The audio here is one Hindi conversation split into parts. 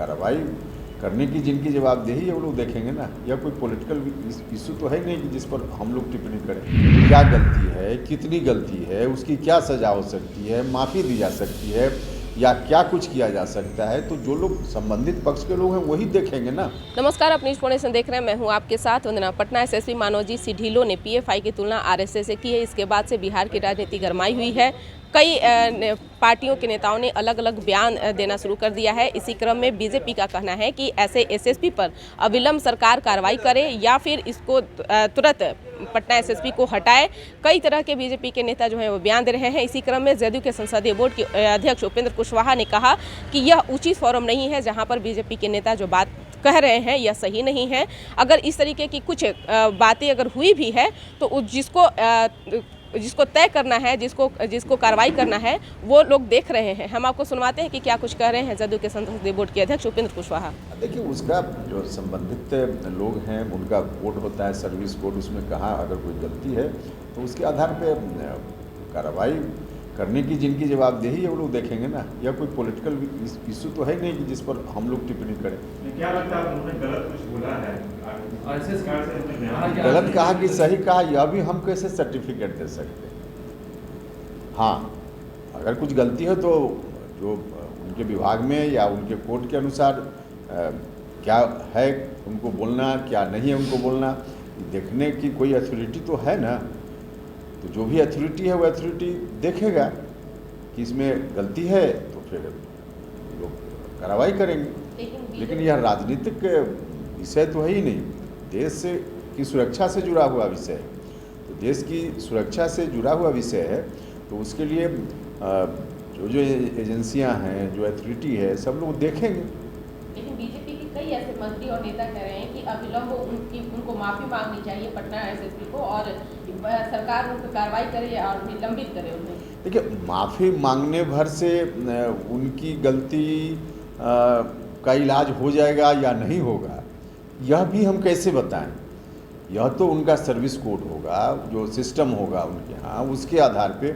कार्रवाई करने की जिनकी जवाबदेही है वो लोग देखेंगे ना। यह कोई पॉलिटिकल इशू तो है नहीं कि जिस पर हम लोग टिप्पणी करें। क्या गलती है, कितनी गलती है, उसकी क्या सज़ा हो सकती है, माफ़ी दी जा सकती है या क्या कुछ किया जा सकता है, तो जो लोग संबंधित पक्ष के लोग हैं वही देखेंगे ना। नमस्कार, आप न्यूज़ पॉइंट देख रहे हैं। मैं हूं आपके साथ वंदना। पटना एसएसपी मनोज सिंह ढिल्लों ने पीएफआई की तुलना आरएसएस से की है। इसके बाद से बिहार की राजनीति गरमाई हुई है। कई पार्टियों के नेताओं ने अलग अलग बयान देना शुरू कर दिया है। इसी क्रम में बीजेपी का कहना है कि ऐसे एसएसपी पर अविलंब सरकार कार्रवाई करे या फिर इसको तुरंत पटना एसएसपी को हटाए। कई तरह के बीजेपी के नेता जो हैं वो बयान दे रहे हैं। इसी क्रम में जदयू के संसदीय बोर्ड के अध्यक्ष उपेंद्र कुशवाहा ने कहा कि यह उचित फोरम नहीं है जहां पर बीजेपी के नेता जो बात कह रहे हैं यह सही नहीं है। अगर इस तरीके की कुछ बातें अगर हुई भी है तो जिसको तय करना है, जिसको कार्रवाई करना है वो लोग देख रहे हैं। हम आपको सुनवाते हैं कि क्या कुछ कह रहे हैं जदयू के संसदीय बोर्ड के अध्यक्ष उपेंद्र कुशवाहा। देखिए, उसका जो संबंधित लोग हैं उनका कोड होता है, सर्विस कोड, उसमें कहाँ अगर कोई गलती है तो उसके आधार पे कार्रवाई करने की जिनकी जवाबदेही है वो लोग देखेंगे ना। यह कोई पॉलिटिकल इशू तो है नहीं कि जिस पर हम लोग टिप्पणी करें। क्या लगता है उन्होंने गलत कुछ बोला है? गलत कहा कि सही कहा, यह भी हम कैसे सर्टिफिकेट दे सकते हैं। हाँ, अगर कुछ गलती है तो जो उनके विभाग में या उनके कोड के अनुसार क्या है उनको बोलना, क्या नहीं है उनको बोलना, देखने की कोई अथॉरिटी तो है ना। तो जो भी अथॉरिटी है वो अथॉरिटी देखेगा कि इसमें गलती है तो फिर लोग कार्रवाई करेंगे। लेकिन यह राजनीतिक विषय तो है ही नहीं, देश की सुरक्षा से जुड़ा हुआ विषय है। तो देश की सुरक्षा से जुड़ा हुआ विषय है तो उसके लिए जो एजेंसियां हैं, जो अथॉरिटी है, सब लोग देखेंगे। लेकिन बीजेपी के कई ऐसे मंत्री और नेता कह रहे हैं कि अविलंब उनको माफी मांगनी चाहिए पटना एसएसपी को और सरकार उन पर कार्रवाई करे और निलंबित करे उन्हें। देखिए, माफ़ी मांगने भर से उनकी गलती का इलाज हो जाएगा या नहीं होगा यह भी हम कैसे बताएं। यह तो उनका सर्विस कोड होगा, जो सिस्टम होगा उनके यहाँ, उसके आधार पे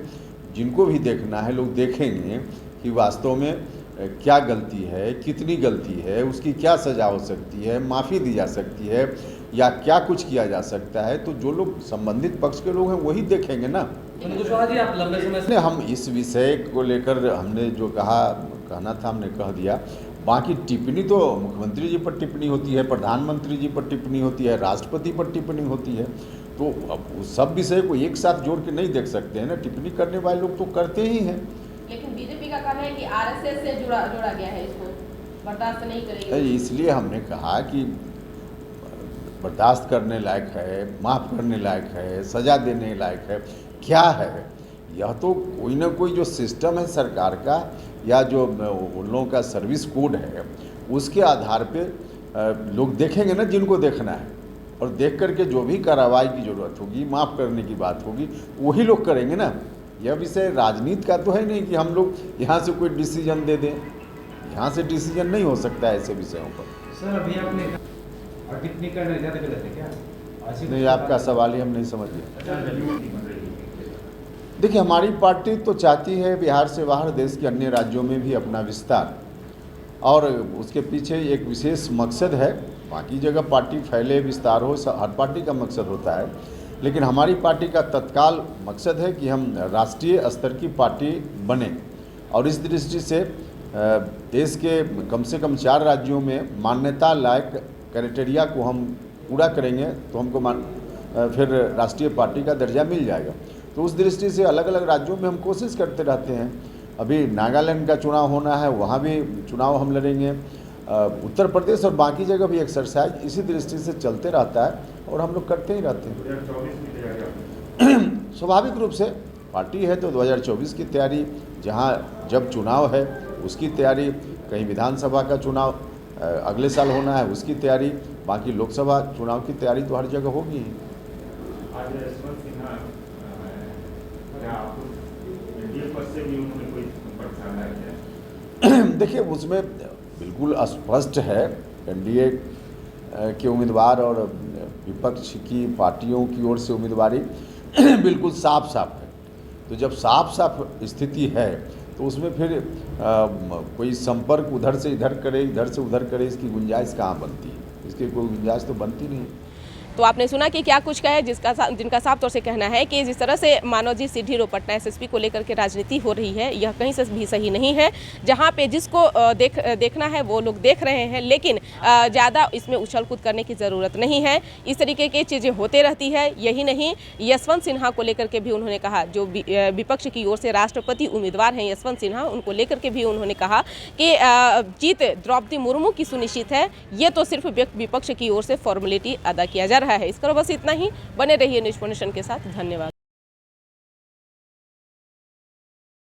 जिनको भी देखना है लोग देखेंगे कि वास्तव में क्या गलती है, कितनी गलती है, उसकी क्या सज़ा हो सकती है, माफ़ी दी जा सकती है या क्या कुछ किया जा सकता है। तो जो लोग संबंधित पक्ष के लोग हैं वही देखेंगे ना। कुशवाहा जी, आप लंबे समय से हम इस विषय को लेकर हमने जो कहना था हमने कह दिया। बाकी टिप्पणी तो मुख्यमंत्री जी पर टिप्पणी होती है, प्रधानमंत्री जी पर टिप्पणी होती है, राष्ट्रपति पर टिप्पणी होती है। तो अब उस सब विषय को एक साथ जोड़ के नहीं देख सकते हैं ना। टिप्पणी करने वाले लोग तो करते ही हैं। लेकिन बीजेपी का कहना है कि आरएसएस से जोड़ा गया है, इसको बर्दाश्त नहीं करेगी। इसलिए हमने कहा कि बर्दाश्त करने लायक है, माफ़ करने लायक है, सज़ा देने लायक है, क्या है। यह तो कोई ना कोई जो सिस्टम है सरकार का या जो उन लोगों का सर्विस कोड है उसके आधार पे लोग देखेंगे ना जिनको देखना है, और देख करके जो भी कार्रवाई की ज़रूरत होगी, माफ़ करने की बात होगी, वही लोग करेंगे ना। यह विषय राजनीति का तो है नहीं कि हम लोग यहाँ से कोई डिसीजन दे दें। यहाँ से डिसीजन नहीं हो सकता है ऐसे विषयों पर। सर, अभी आपने टिप्पणी करना ज़्यादा गलत है क्या? नहीं, आपका सवाल ही हम नहीं समझ गए। देखिए, हमारी पार्टी तो चाहती है बिहार से बाहर देश के अन्य राज्यों में भी अपना विस्तार, और उसके पीछे एक विशेष मकसद है। बाकी जगह पार्टी फैले, विस्तार हो, हर पार्टी का मकसद होता है, लेकिन हमारी पार्टी का तत्काल मकसद है कि हम राष्ट्रीय स्तर की पार्टी बने। और इस दृष्टि से देश के कम से कम 4 राज्यों में मान्यता लायक क्राइटेरिया को हम पूरा करेंगे तो हमको फिर राष्ट्रीय पार्टी का दर्जा मिल जाएगा। तो उस दृष्टि से अलग अलग राज्यों में हम कोशिश करते रहते हैं। अभी नागालैंड का चुनाव होना है, वहाँ भी चुनाव हम लड़ेंगे। उत्तर प्रदेश और बाकी जगह भी एक्सरसाइज इसी दृष्टि से चलते रहता है और हम लोग करते ही रहते हैं। स्वाभाविक रूप से पार्टी है तो 2024 की तैयारी, जहाँ जब चुनाव है उसकी तैयारी, कहीं विधानसभा का चुनाव अगले साल होना है उसकी तैयारी, बाकी लोकसभा चुनाव की तैयारी तो हर जगह होगी। देखिए, उसमें बिल्कुल स्पष्ट है एनडीए के उम्मीदवार और विपक्ष की पार्टियों की ओर से उम्मीदवारी बिल्कुल साफ साफ है। तो जब साफ साफ स्थिति है तो उसमें फिर कोई संपर्क उधर से इधर करे, इधर से उधर करे, इसकी गुंजाइश कहाँ बनती है? इसकी कोई गुंजाइश तो बनती नहीं। तो आपने सुना कि क्या कुछ कहे, जिनका साफ तौर से कहना है कि जिस तरह से मानव जी सिद्धि पटना एसएसपी को लेकर के राजनीति हो रही है, यह कहीं से भी सही नहीं है। जहां पे जिसको देखना है वो लोग देख रहे हैं, लेकिन ज़्यादा इसमें उछल कूद करने की ज़रूरत नहीं है। इस तरीके की चीज़ें होते रहती है। यही नहीं, यशवंत सिन्हा को लेकर के भी उन्होंने कहा, जो विपक्ष की ओर से राष्ट्रपति उम्मीदवार हैं यशवंत सिन्हा, उनको लेकर के भी उन्होंने कहा कि जीत द्रौपदी मुर्मू की सुनिश्चित है। ये तो सिर्फ विपक्ष की ओर से फॉर्मेलिटी अदा किया जा रहा है। इस करो बस इतना ही। बने रहिए न्यूज़ नेशन के साथ। धन्यवाद।